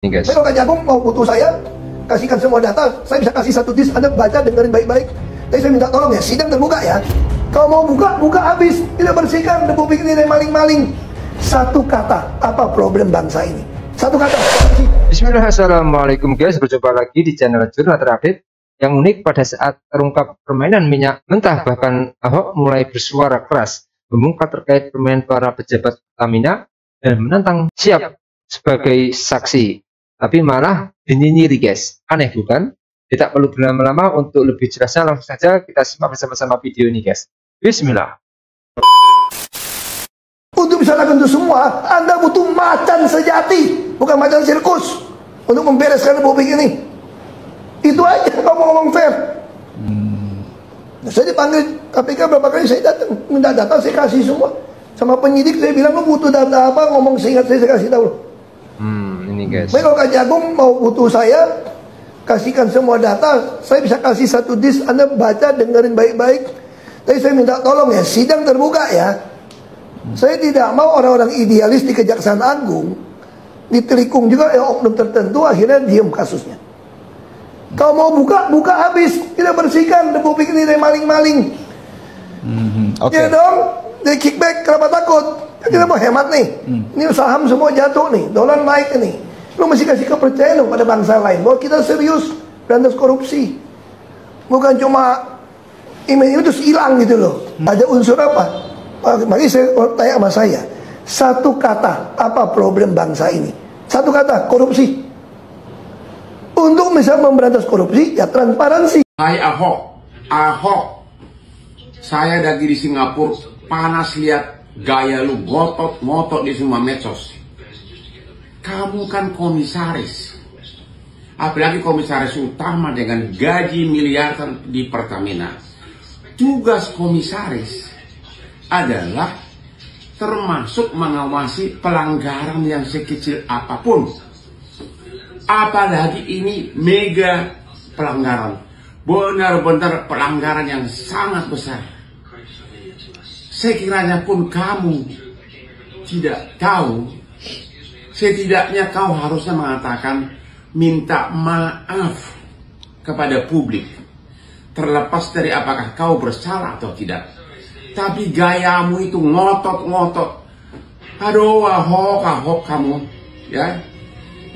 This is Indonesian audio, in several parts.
Nih guys. Kalau Kak Jagung mau butuh saya, kasihkan semua data, saya bisa kasih satu disk, Anda baca, dengerin baik-baik. Tapi saya minta tolong ya, sidang terbuka ya. Kalau mau buka, buka habis. Tidak bersihkan, debu pikir ini maling-maling. Satu kata, apa problem bangsa ini? Satu kata. Bismillah, assalamualaikum guys. Berjumpa lagi di channel Jurnal Terupdate. Yang unik pada saat terungkap permainan minyak mentah, bahkan Ahok mulai bersuara keras membongkar terkait permainan para pejabat Pertamina dan menantang siap sebagai saksi. Tapi malah dinyinyiri guys. Aneh bukan? Tidak perlu berlama-lama, untuk lebih jelasnya langsung saja kita simak bersama-sama video ini guys. Bismillah. Untuk bisa lakukan itu semua, Anda butuh macan sejati, bukan macan sirkus, untuk membereskan debu pikir ini. Itu aja kalau ngomong fair. Nah, saya dipanggil KPK berapa kali, saya datang minta data, saya kasih semua. Sama penyidik saya bilang, lu butuh data apa, ngomong seingat saya kasih tahu. Ini guys. Baik, kalau Kak Jagung mau butuh saya, kasihkan semua data, saya bisa kasih satu disk, Anda baca, dengerin baik-baik. Tapi saya minta tolong ya, sidang terbuka ya. Saya tidak mau orang-orang idealis di Kejaksaan Agung ditelikung juga ya oknum tertentu, akhirnya diem kasusnya. Kalau mau buka, buka habis. Tidak bersihkan, debu pikir ini maling-maling. Ya dong, dari kickback, kenapa takut? Kita mau hemat nih. Ini saham semua jatuh nih, dolar naik nih. Lu mesti kasih kepercayaan pada bangsa lain bahwa kita serius berantas korupsi. Bukan cuma email itu terus hilang gitu loh. Ada unsur apa? Mari saya tanya sama saya. Satu kata, apa problem bangsa ini? Satu kata, korupsi. Untuk bisa memberantas korupsi, ya transparansi. Hai Ahok, saya lagi di Singapura, panas lihat gaya lu ngotot di semua medsos. Kamu kan komisaris, apalagi komisaris utama dengan gaji miliaran di Pertamina. Tugas komisaris adalah termasuk mengawasi pelanggaran yang sekecil apapun. Apalagi ini mega pelanggaran, benar-benar pelanggaran yang sangat besar. Sekiranya pun kamu tidak tahu, setidaknya kau harusnya mengatakan minta maaf kepada publik, terlepas dari apakah kau bersalah atau tidak. Tapi gayamu itu ngotot. Aduh, Ahok kamu, ya.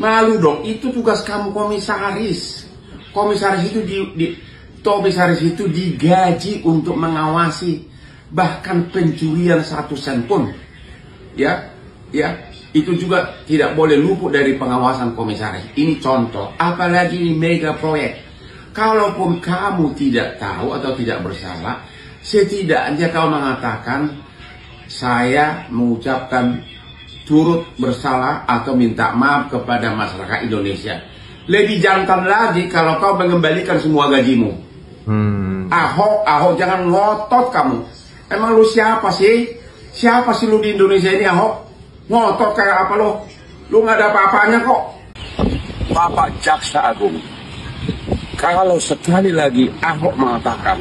Malu dong, itu tugas kamu komisaris. Komisaris itu digaji untuk mengawasi bahkan pencurian 1 sen pun. Ya, itu juga tidak boleh luput dari pengawasan komisaris. Ini contoh, apalagi ini mega proyek. Kalaupun kamu tidak tahu atau tidak bersalah, setidaknya kau mengatakan saya mengucapkan turut bersalah atau minta maaf kepada masyarakat Indonesia. Lebih jantan lagi kalau kau mengembalikan semua gajimu. Ahok, jangan ngotot kamu. Emang lu siapa sih? Siapa sih lu di Indonesia ini, Ahok? Ngotot kayak apa lu? Lu nggak ada apa-apanya kok. Bapak Jaksa Agung, kalau sekali lagi Ahok mengatakan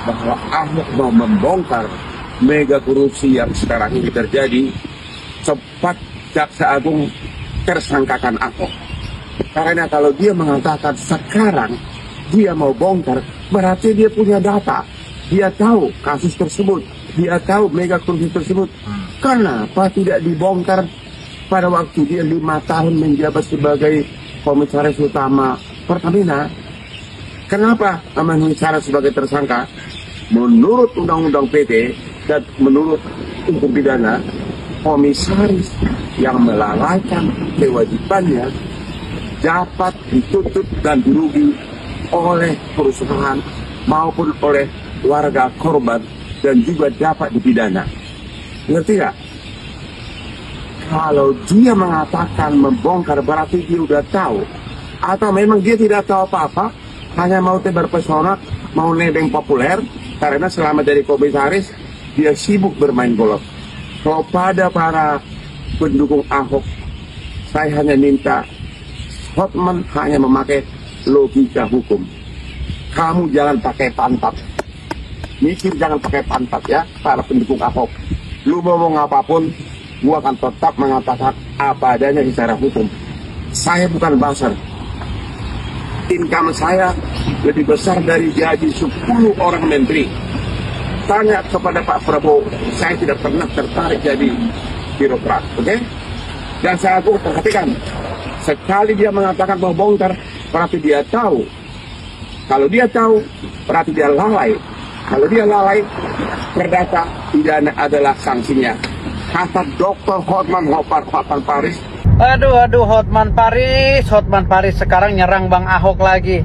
bahwa Ahok mau membongkar mega korupsi yang sekarang ini terjadi, cepat Jaksa Agung tersangkakan Ahok. Karena kalau dia mengatakan sekarang dia mau bongkar, berarti dia punya data. Dia tahu kasus tersebut, dia tahu mega korupsi tersebut. Kenapa tidak dibongkar pada waktu dia 5 tahun menjabat sebagai komisaris utama Pertamina? Kenapa memenuhi syarat sebagai tersangka? Menurut Undang-Undang PT dan menurut hukum pidana, komisaris yang melalaikan kewajibannya dapat dituntut dan dirugi oleh perusahaan maupun oleh warga korban dan juga dapat dipidana. Ngerti nggak? Kalau dia mengatakan membongkar berarti dia udah tahu, atau memang dia tidak tahu apa-apa, hanya mau tebar pesona, mau nebeng populer, karena selama dari komisaris dia sibuk bermain golf. Kalau pada para pendukung Ahok, saya hanya minta Hotman hanya memakai logika hukum. Kamu jangan pakai pantat, mikir jangan pakai pantat ya, para pendukung Ahok. Lu ngomong apapun, gua akan tetap mengatakan apa adanya secara hukum. Saya bukan buzzer. Income saya lebih besar dari gaji 10 orang menteri. Tanya kepada Pak Prabowo, saya tidak pernah tertarik jadi birokrat, oke? Dan saya aku perhatikan, sekali dia mengatakan bahwa bongkar, berarti dia tahu. Kalau dia tahu, berarti dia lalai. Kalau dia lalai, perdata pidana adalah sanksinya. Kata Dr. Hotman Paris. Aduh, Hotman Paris sekarang nyerang Bang Ahok lagi.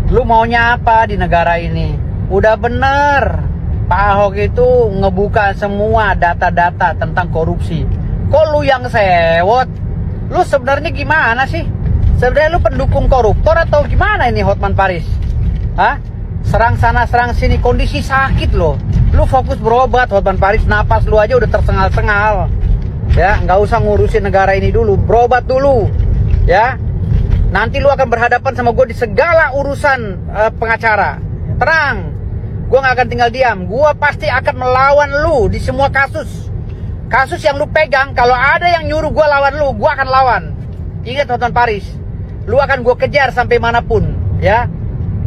Lu maunya apa di negara ini? Udah bener, Pak Ahok itu ngebuka semua data-data tentang korupsi. Kok lu yang sewot? Lu sebenarnya gimana sih? Sebenarnya lu pendukung koruptor atau gimana ini Hotman Paris? Hah? Serang sana serang sini, kondisi sakit loh. Lu fokus berobat Hotman Paris, napas lu aja udah tersengal-sengal. Ya, nggak usah ngurusin negara ini dulu, berobat dulu. Ya, nanti lu akan berhadapan sama gue di segala urusan pengacara. Tenang, gue nggak akan tinggal diam. Gue pasti akan melawan lu di semua kasus. Kasus yang lu pegang, kalau ada yang nyuruh gue lawan lu, gue akan lawan. Ingat Hotman Paris, lu akan gue kejar sampai manapun. Ya,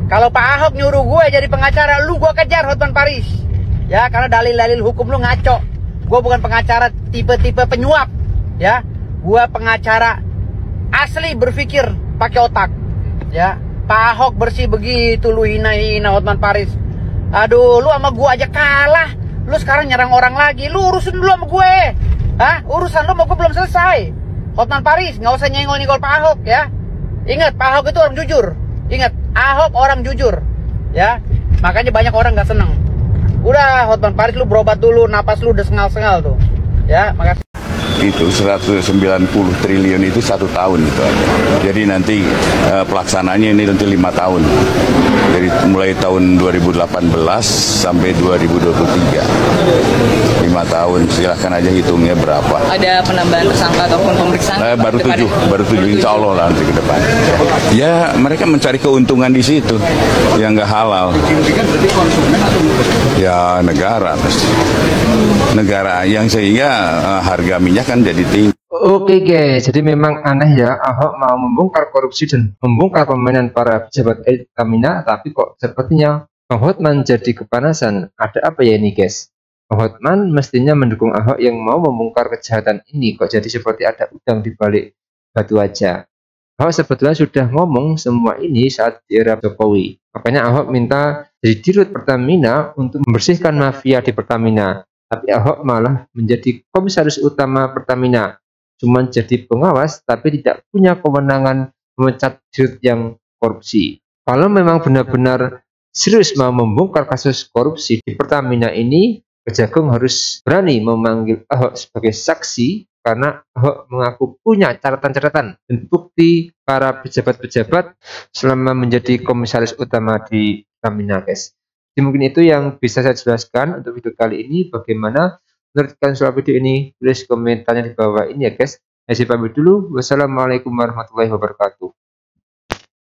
kalau Pak Ahok nyuruh gue jadi pengacara, lu gue kejar Hotman Paris. Ya, karena dalil-dalil hukum lu ngaco. Gue bukan pengacara tipe-tipe penyuap, ya. Gue pengacara asli berpikir pakai otak, ya. Pak Ahok bersih begitu, lu hina-hina Hotman Paris. Aduh, lu sama gue aja kalah. Lu sekarang nyerang orang lagi. Lu urusin dulu sama gue. Hah? Urusan lu sama gue belum selesai. Hotman Paris, nggak usah nyenggol-nyenggol Pak Ahok, ya. Ingat, Pak Ahok itu orang jujur. Ingat, Ahok orang jujur, ya. Makanya banyak orang nggak seneng. Udah Hotman Paris, lu berobat dulu, napas lu udah sengal-sengal tuh. Ya, makasih. Itu 190 triliun itu 1 tahun itu aja. Jadi nanti pelaksananya ini nanti 5 tahun. Jadi mulai tahun 2018 sampai 2023. 5 tahun, silahkan aja hitungnya berapa. Ada penambahan tersangka ataupun pemeriksaan? Baru 7, insya Allah lah nanti ke depan. Ya, mereka mencari keuntungan di situ yang nggak halal. Ya negara pasti. Negara yang sehingga harga minyak kan jadi tinggi. Oke guys, jadi memang aneh ya, Ahok mau membongkar korupsi dan membongkar permainan para pejabat elit Pertamina, tapi kok sepertinya Bang Hotman jadi kepanasan. Ada apa ya ini guys? Bang Hotman mestinya mendukung Ahok yang mau membongkar kejahatan ini, kok jadi seperti ada udang di balik batu aja. Ahok sebetulnya sudah ngomong semua ini saat di era Jokowi. Makanya Ahok minta jadi dirut Pertamina untuk membersihkan mafia di Pertamina. Tapi Ahok malah menjadi komisaris utama Pertamina. Cuma jadi pengawas tapi tidak punya kewenangan memecat dirut yang korupsi. Kalau memang benar-benar serius mau membongkar kasus korupsi di Pertamina ini, Kejagung harus berani memanggil Ahok sebagai saksi karena Ahok mengaku punya catatan-catatan dan bukti para pejabat-pejabat selama menjadi komisaris utama di Pertamina guys. Jadi mungkin itu yang bisa saya jelaskan untuk video kali ini. Bagaimana menurut kalian soal video ini? Tulis komentarnya di bawah ini ya guys. Saya pamit dulu. Wassalamualaikum warahmatullahi wabarakatuh.